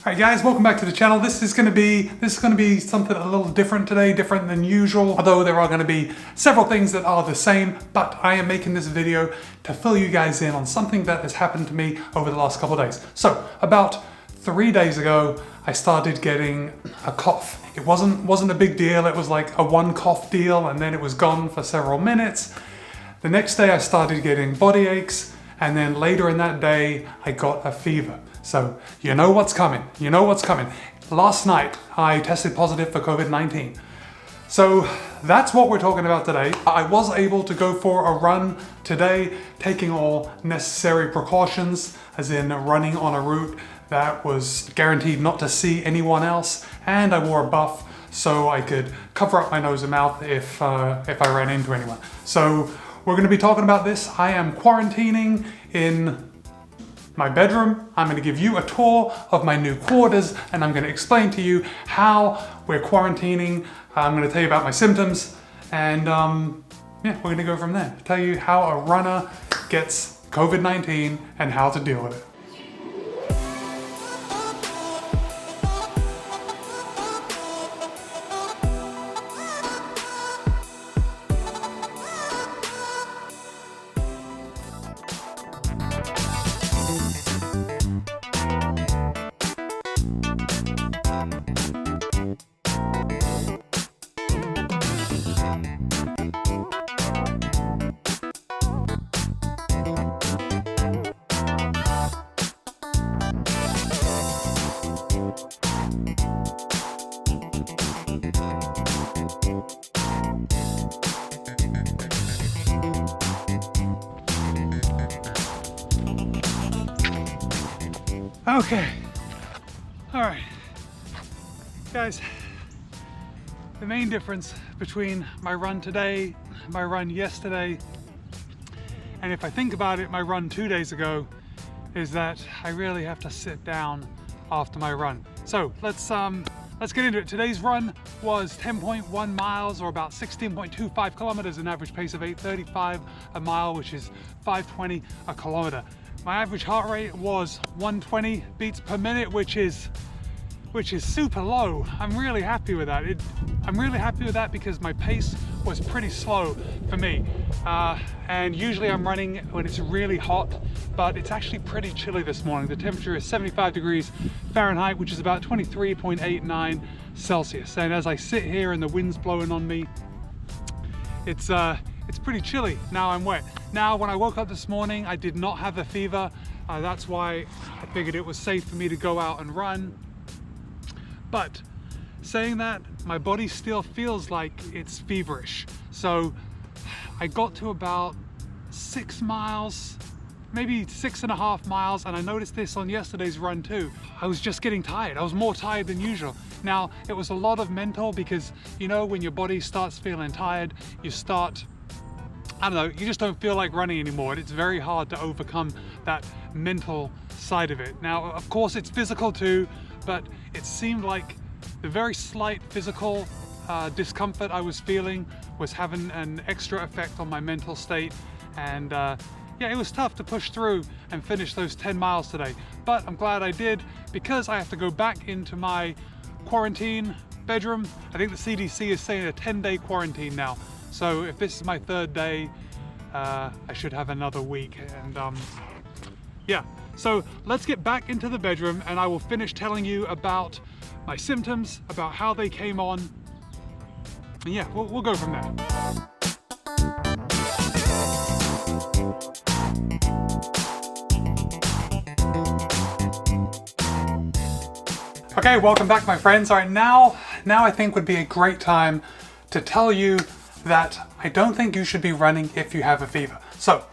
Alright guys, welcome back to the channel. This is going to be something a little different today, different than usual. Although there are going to be several things that are the same, but I am making this video to fill you guys in on something that has happened to me over the last couple of days. So, about 3 days ago, I started getting a cough. It wasn't a big deal. It was like a one cough deal, and then it was gone for several minutes. The next day I started getting body aches, and then later in that day I got a fever. So you know what's coming. You know what's coming. Last night I tested positive for COVID-19. So that's what we're talking about today. I was able to go for a run today, taking all necessary precautions, as in running on a route that was guaranteed not to see anyone else, and I wore a buff so I could cover up my nose and mouth if I ran into anyone. So we're going to be talking about this. I am quarantining in my bedroom. I'm going to give you a tour of my new quarters, and I'm going to explain to you how we're quarantining. I'm going to tell you about my symptoms, and yeah, we're going to go from there. Tell you how a runner gets COVID-19 and how to deal with it. Okay, all right, guys, the main difference between my run today, my run yesterday, and if I think about it, my run 2 days ago, is that I really have to sit down after my run. So let's get into it. Today's run was 10.1 miles, or about 16.25 kilometers, an average pace of 8:35 a mile, which is 5:20 a kilometer. My average heart rate was 120 beats per minute, which is super low. I'm really happy with that. I'm really happy with that because my pace was pretty slow for me. And usually I'm running when it's really hot, but it's actually pretty chilly this morning. The temperature is 75 degrees Fahrenheit, which is about 23.89 Celsius. And as I sit here and the wind's blowing on me, it's pretty chilly. Now I'm wet. Now, when I woke up this morning, I did not have a fever. That's why I figured it was safe for me to go out and run. But saying that, my body still feels like it's feverish. So I got to about 6 miles, maybe 6.5 miles, and I noticed this on yesterday's run too. I was just getting tired. I was more tired than usual. Now, it was a lot of mental because, you know, when your body starts feeling tired, you start, I don't know, you just don't feel like running anymore. And it's very hard to overcome that mental side of it. Now, of course, it's physical too, but it seemed like the very slight physical discomfort I was feeling was having an extra effect on my mental state. And yeah, it was tough to push through and finish those 10 miles today. But I'm glad I did, because I have to go back into my quarantine bedroom. I think the CDC is saying a 10-day quarantine now. So if this is my 3rd day, I should have another week. And yeah, so let's get back into the bedroom and I will finish telling you about my symptoms, about how they came on. And yeah, we'll go from there. Okay, welcome back, my friends. All right, now I think would be a great time to tell you that I don't think you should be running if you have a fever. So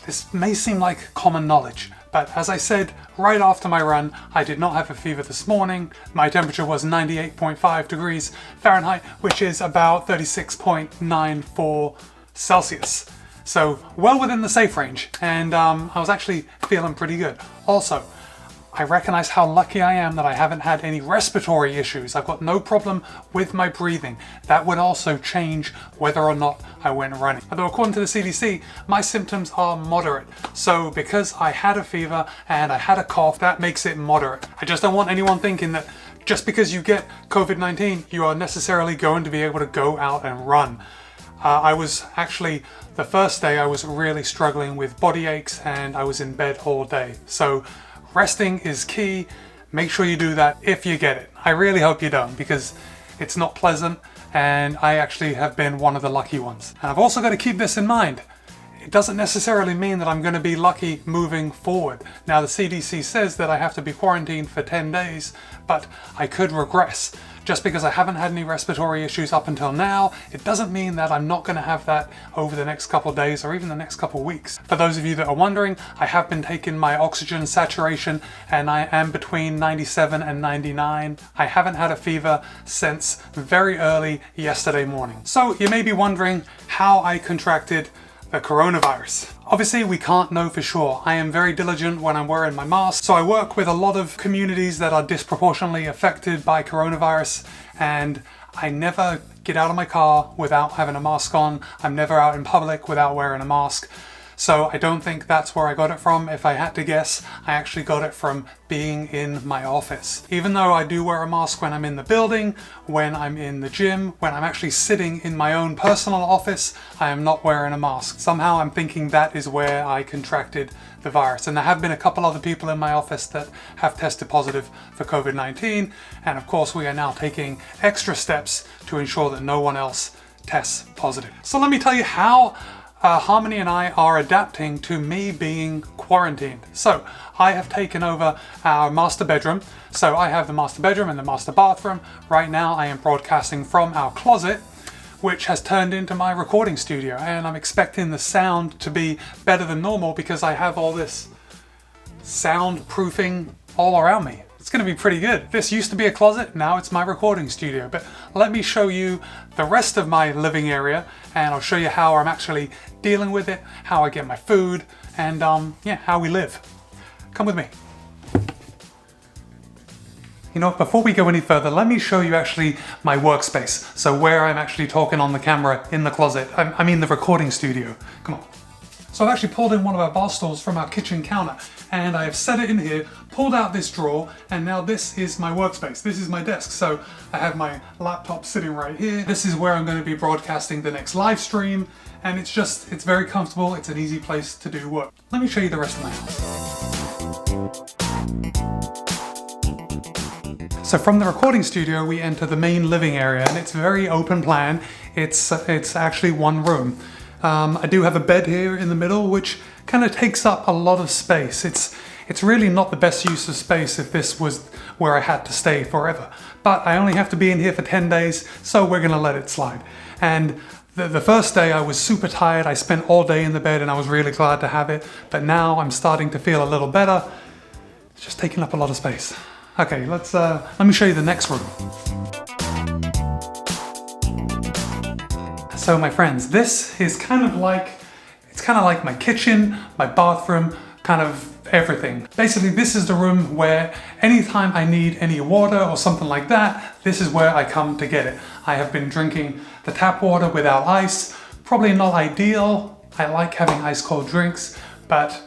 this may seem like common knowledge, but as I said, right after my run, I did not have a fever this morning. My temperature was 98.5 degrees Fahrenheit, which is about 36.94 Celsius. So well within the safe range, and I was actually feeling pretty good. Also, I recognize how lucky I am that I haven't had any respiratory issues. I've got no problem with my breathing. That would also change whether or not I went running. Although according to the CDC, my symptoms are moderate. So because I had a fever and I had a cough, that makes it moderate. I just don't want anyone thinking that just because you get COVID-19, you are necessarily going to be able to go out and run. I was actually, the first day I was really struggling with body aches and I was in bed all day. So resting is key. Make sure you do that if you get it. I really hope you don't, because it's not pleasant and I actually have been one of the lucky ones. And I've also got to keep this in mind. It doesn't necessarily mean that I'm going to be lucky moving forward. Now the CDC says that I have to be quarantined for 10 days, but I could regress. Just because I haven't had any respiratory issues up until now, it doesn't mean that I'm not going to have that over the next couple of days or even the next couple of weeks. For those of you that are wondering, I have been taking my oxygen saturation and I am between 97 and 99. I haven't had a fever since very early yesterday morning. So you may be wondering how I contracted the coronavirus. Obviously, we can't know for sure. I am very diligent when I'm wearing my mask. So I work with a lot of communities that are disproportionately affected by coronavirus, and I never get out of my car without having a mask on. I'm never out in public without wearing a mask. So I don't think that's where I got it from. If I had to guess, I actually got it from being in my office. Even though I do wear a mask when I'm in the building, when I'm in the gym, when I'm actually sitting in my own personal office, I am not wearing a mask. Somehow I'm thinking that is where I contracted the virus. And there have been a couple other people in my office that have tested positive for COVID-19. And of course, we are now taking extra steps to ensure that no one else tests positive. So let me tell you how Harmony and I are adapting to me being quarantined. So I have taken over our master bedroom. So I have the master bedroom and the master bathroom. Right now I am broadcasting from our closet, which has turned into my recording studio. And I'm expecting the sound to be better than normal because I have all this soundproofing all around me. It's going to be pretty good. This used to be a closet, now it's my recording studio. But let me show you the rest of my living area and I'll show you how I'm actually dealing with it, how I get my food, and yeah, how we live. Come with me. You know, before we go any further, let me show you actually my workspace. So where I'm actually talking on the camera in the closet, I mean the recording studio. Come on. So I've actually pulled in one of our bar stools from our kitchen counter and I have set it in here, pulled out this drawer, and now this is my workspace. This is my desk. So I have my laptop sitting right here. This is where I'm going to be broadcasting the next live stream, and it's very comfortable. It's an easy place to do work. Let me show you the rest of my house. So from the recording studio, we enter the main living area, and it's very open plan. It's actually one room. I do have a bed here in the middle, which kind of takes up a lot of space. It's really not the best use of space if this was where I had to stay forever. But I only have to be in here for 10 days, so we're gonna let it slide. And the first day I was super tired. I spent all day in the bed and I was really glad to have it. But now I'm starting to feel a little better. It's just taking up a lot of space. Okay, let me show you the next room. So my friends, this is kind of like my kitchen, my bathroom, kind of everything. Basically, this is the room where anytime I need any water or something like that, this is where I come to get it. I have been drinking the tap water without ice. Probably not ideal. I like having ice cold drinks, but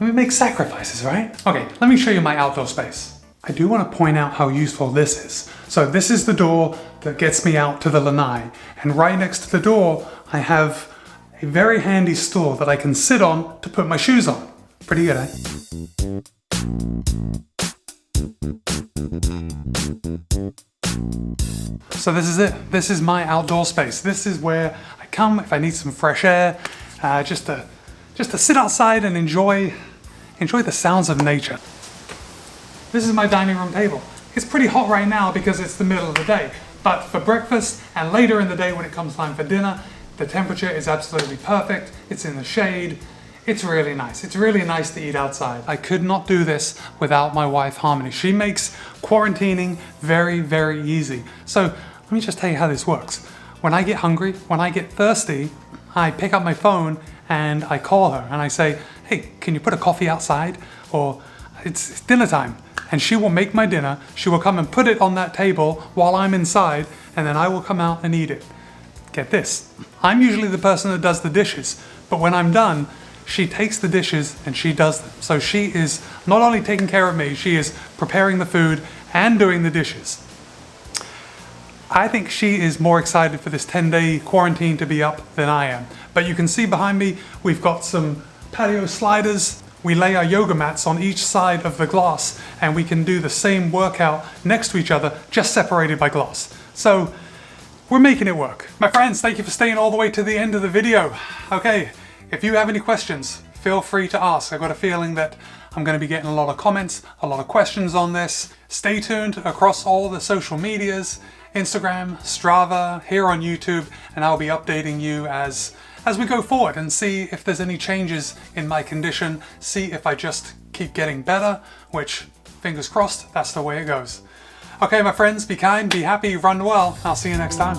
we make sacrifices, right? Okay, let me show you my outdoor space. I do want to point out how useful this is. So this is the door that gets me out to the lanai. And right next to the door, I have a very handy stool that I can sit on to put my shoes on. Pretty good, eh? So this is it. This is my outdoor space. This is where I come if I need some fresh air, just to sit outside and enjoy the sounds of nature. This is my dining room table. It's pretty hot right now because it's the middle of the day, but for breakfast and later in the day when it comes time for dinner, the temperature is absolutely perfect. It's in the shade. It's really nice. It's really nice to eat outside. I could not do this without my wife, Harmony. She makes quarantining very, very easy. So let me just tell you how this works. When I get hungry, when I get thirsty, I pick up my phone and I call her and I say, hey, can you put a coffee outside? Or it's dinner time. And she will make my dinner, she will come and put it on that table while I'm inside, and then I will come out and eat it. Get this, I'm usually the person that does the dishes, but when I'm done, she takes the dishes and she does them. So she is not only taking care of me, she is preparing the food and doing the dishes. I think she is more excited for this 10-day quarantine to be up than I am. But you can see behind me, we've got some patio sliders. We lay our yoga mats on each side of the glass and we can do the same workout next to each other, just separated by glass. So we're making it work. My friends, thank you for staying all the way to the end of the video. Okay, if you have any questions, feel free to ask. I've got a feeling that I'm going to be getting a lot of comments, a lot of questions on this. Stay tuned across all the social medias, Instagram, Strava, here on YouTube, and I'll be updating you as we go forward and see if there's any changes in my condition, see if I just keep getting better, which, fingers crossed, that's the way it goes. Okay, my friends, be kind, be happy, run well. I'll see you next time.